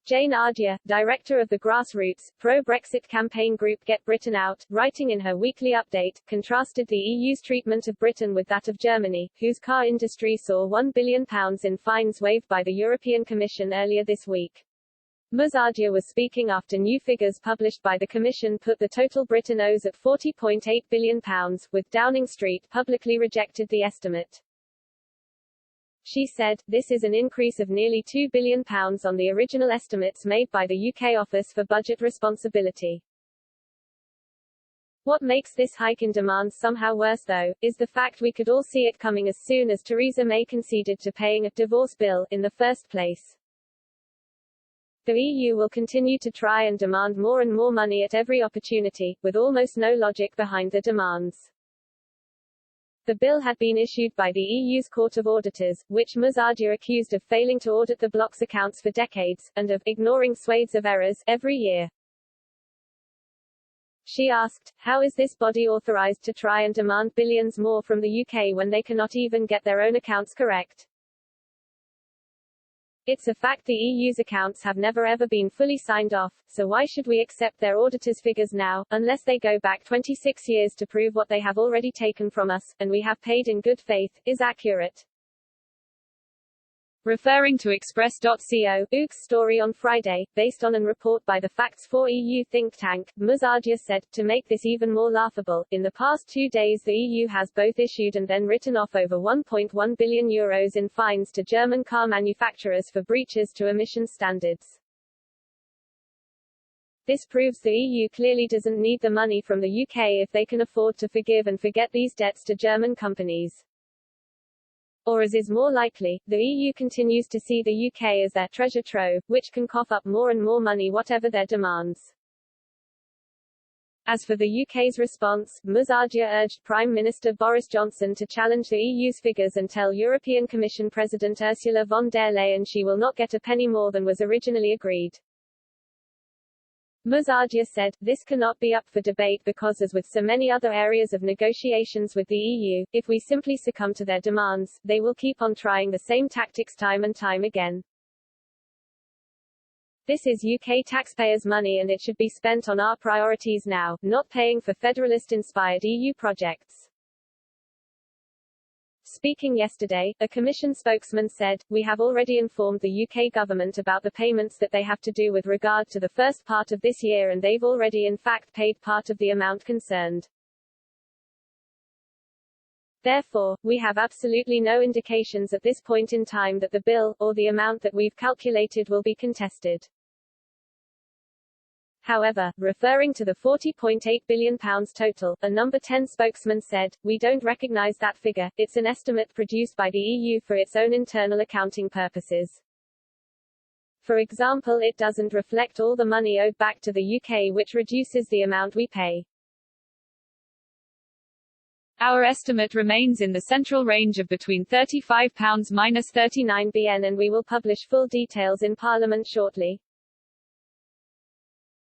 Jane Ardier, director of the grassroots, pro-Brexit campaign group Get Britain Out, writing in her weekly update, contrasted the EU's treatment of Britain with that of Germany, whose car industry saw £1 billion in fines waived by the European Commission earlier this week. Ms. Ardier was speaking after new figures published by the Commission put the total Britain owes at £40.8 billion, with Downing Street publicly rejected the estimate. She said, "This is an increase of nearly £2 billion on the original estimates made by the UK Office for Budget Responsibility." What makes this hike in demands somehow worse though, is the fact we could all see it coming as soon as Theresa May conceded to paying a divorce bill, in the first place. The EU will continue to try and demand more and more money at every opportunity, with almost no logic behind the demands. The bill had been issued by the EU's Court of Auditors, which Ms. Ardier accused of failing to audit the bloc's accounts for decades, and of ignoring swathes of errors every year. She asked, how is this body authorized to try and demand billions more from the UK when they cannot even get their own accounts correct? It's a fact the EU's accounts have never ever been fully signed off, so why should we accept their auditors' figures now, unless they go back 26 years to prove what they have already taken from us, and we have paid in good faith, is accurate. Referring to Express.co.uk's story on Friday, based on an report by the Facts4 EU think tank, Ms. Ardier said, to make this even more laughable, in the past 2 days the EU has both issued and then written off over €1.1 billion in fines to German car manufacturers for breaches to emission standards. This proves the EU clearly doesn't need the money from the UK if they can afford to forgive and forget these debts to German companies. Or as is more likely, the EU continues to see the UK as their treasure trove, which can cough up more and more money whatever their demands. As for the UK's response, Ms. Ardier urged Prime Minister Boris Johnson to challenge the EU's figures and tell European Commission President Ursula von der Leyen she will not get a penny more than was originally agreed. Ms. Ardier said, this cannot be up for debate because as with so many other areas of negotiations with the EU, if we simply succumb to their demands, they will keep on trying the same tactics time and time again. This is UK taxpayers' money and it should be spent on our priorities now, not paying for federalist-inspired EU projects. Speaking yesterday, a Commission spokesman said, we have already informed the UK government about the payments that they have to do with regard to the first part of this year and they've already in fact paid part of the amount concerned. Therefore, we have absolutely no indications at this point in time that the bill, or the amount that we've calculated will be contested. However, referring to the £40.8 billion total, a Number 10 spokesman said, we don't recognise that figure, it's an estimate produced by the EU for its own internal accounting purposes. For example, it doesn't reflect all the money owed back to the UK, which reduces the amount we pay. Our estimate remains in the central range of between £35 minus 39 BN and we will publish full details in Parliament shortly.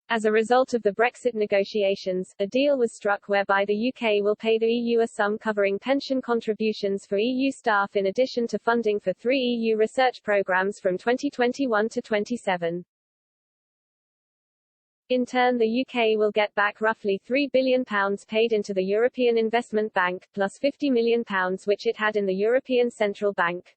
As a result of the Brexit negotiations, a deal was struck whereby the UK will pay the EU a sum covering pension contributions for EU staff in addition to funding for 3 EU research programmes from 2021 to 27. In turn the UK will get back roughly £3 billion paid into the European Investment Bank, plus £50 million which it had in the European Central Bank.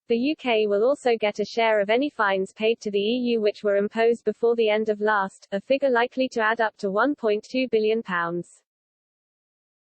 The UK will also get a share of any fines paid to the EU which were imposed before the end of last, a figure likely to add up to £1.2 billion.